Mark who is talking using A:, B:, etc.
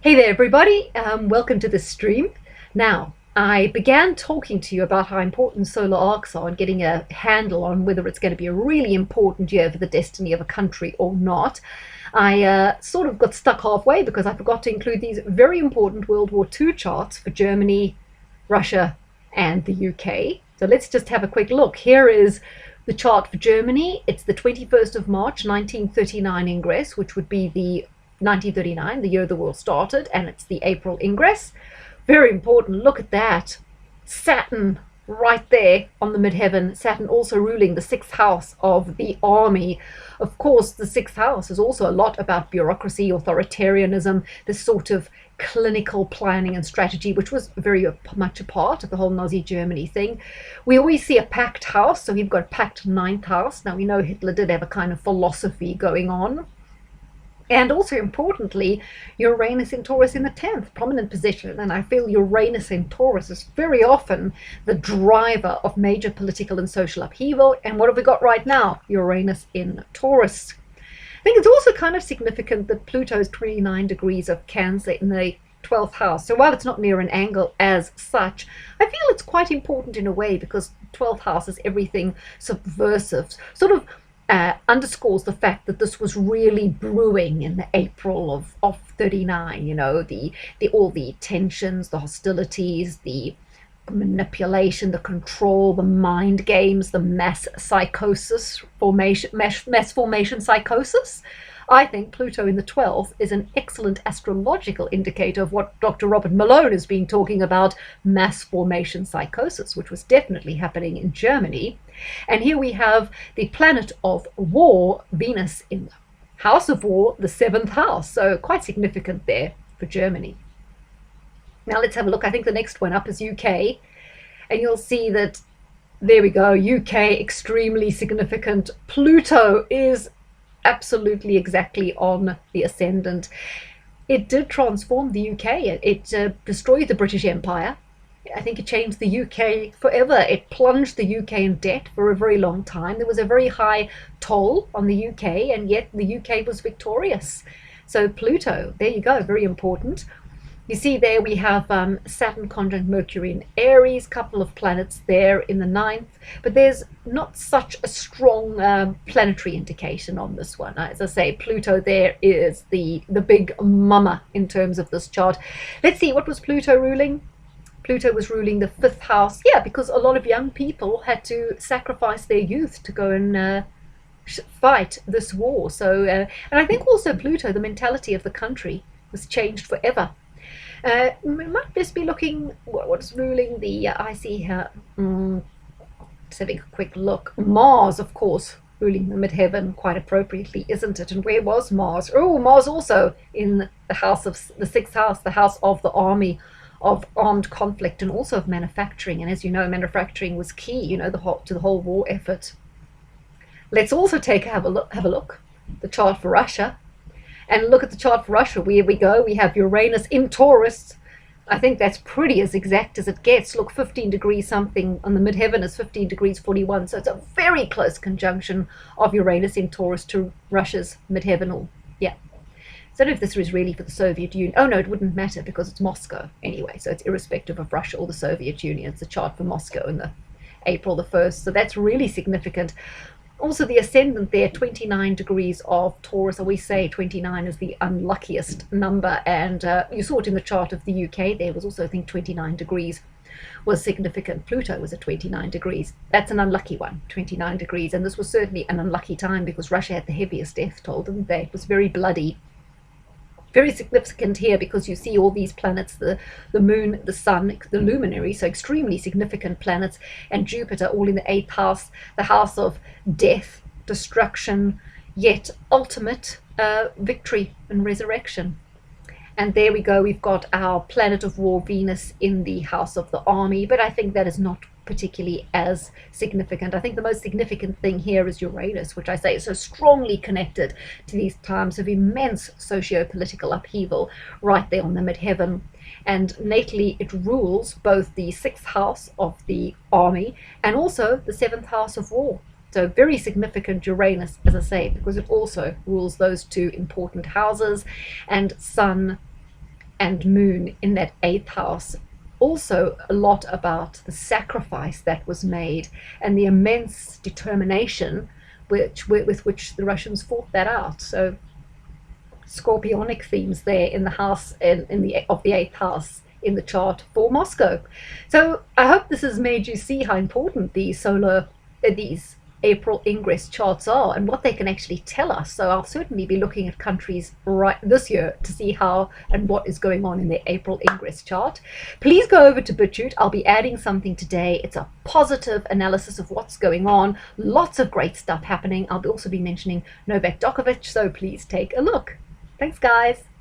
A: Hey there, everybody. Welcome to the stream. Now, I began talking to you about how important solar arcs are and getting a handle on whether it's going to be a really important year for the destiny of a country or not. I sort of got stuck halfway because I forgot to include these very important World War II charts for Germany, Russia, and the UK. So let's just have a quick look. Here is the chart for Germany. It's the 21st of March, 1939 Ingress, which would be the 1939, the year the war started, and it's the April Ingress. Very important. Look at that. Saturn right there on the midheaven. Saturn also ruling the sixth house of the army. Of course, the sixth house is also a lot about bureaucracy, authoritarianism, this sort of clinical planning and strategy, which was very much a part of the whole Nazi Germany thing. We always see a packed house, so we've got a packed ninth house. Now, we know Hitler did have a kind of philosophy going on. And also importantly, Uranus in Taurus in the 10th, prominent position. And I feel Uranus in Taurus is very often the driver of major political and social upheaval. And what have we got right now? Uranus in Taurus. I think it's also kind of significant that Pluto is 29 degrees of Cancer in the 12th house. So while it's not near an angle as such, I feel it's quite important in a way because 12th house is everything subversive, sort of underscores the fact that this was really brewing in the April of 39, you know, the all the tensions, the hostilities, the manipulation, the control, the mind games, the mass formation psychosis. I think Pluto in the 12th is an excellent astrological indicator of what Dr. Robert Malone has been talking about, mass formation psychosis, which was definitely happening in Germany. And here we have the planet of war, Venus in the house of war, the 7th house. So quite significant there for Germany. Now let's have a look. I think the next one up is UK. And you'll see that, there we go, UK, extremely significant. Pluto is absolutely exactly on the ascendant. It did transform the UK. It destroyed the British Empire. I think it changed the UK forever. It plunged the UK in debt for a very long time. There was a very high toll on the UK, and yet the UK was victorious. So Pluto, there you go, very important. You see there we have Saturn conjunct Mercury in Aries, couple of planets there in the 9th, but there's not such a strong planetary indication on this one. As I say, Pluto there is the big mama in terms of this chart. Let's see, what was Pluto ruling? Pluto was ruling the 5th house. Yeah, because a lot of young people had to sacrifice their youth to go and fight this war. So, and I think also Pluto, the mentality of the country was changed forever. We might just be looking what's ruling the I see here. Just having a quick look. Mars, of course, ruling the midheaven quite appropriately, isn't it? And where was Mars? Oh, Mars also in the house of the 6th house, the house of the army, of armed conflict, and also of manufacturing. And as you know, manufacturing was key, you know, to the whole war effort. Let's also have a look. The chart for Russia. And look at the chart for Russia. Here we go. We have Uranus in Taurus. I think that's pretty as exact as it gets. Look, 15 degrees something on the midheaven is 15 degrees 41. So it's a very close conjunction of Uranus in Taurus to Russia's midheaven. Yeah. I don't know if this is really for the Soviet Union. Oh, no, it wouldn't matter because it's Moscow anyway. So it's irrespective of Russia or the Soviet Union. It's a chart for Moscow in the April the 1st. So that's really significant. Also, the ascendant there, 29 degrees of Taurus. We say 29 is the unluckiest number. And you saw it in the chart of the UK. There was also, I think, 29 degrees was significant. Pluto was at 29 degrees. That's an unlucky one, 29 degrees. And this was certainly an unlucky time because Russia had the heaviest death toll, didn't they? It was very bloody. Very significant here because you see all these planets, the moon, the sun, the luminary, so extremely significant planets, and Jupiter all in the 8th house, the house of death, destruction, yet ultimate victory and resurrection. And there we go, we've got our planet of war, Venus, in the house of the army, but I think that is not particularly as significant. I think the most significant thing here is Uranus, which I say is so strongly connected to these times of immense socio-political upheaval right there on the midheaven. And natally it rules both the 6th house of the army and also the 7th house of war. So very significant Uranus, as I say, because it also rules those two important houses, and Sun and moon in that 8th house. Also, a lot about the sacrifice that was made and the immense determination with which the Russians fought that out. So, scorpionic themes there in the house in the of the 8th house in the chart for Moscow. So I hope this has made you see how important these April ingress charts are and what they can actually tell us. So I'll certainly be looking at countries right this year to see how and what is going on in their April ingress chart. Please go over to BitChute. I'll be adding something today. It's a positive analysis of what's going on. Lots of great stuff happening. I'll also be mentioning Novak Djokovic, so please take a look. Thanks, guys.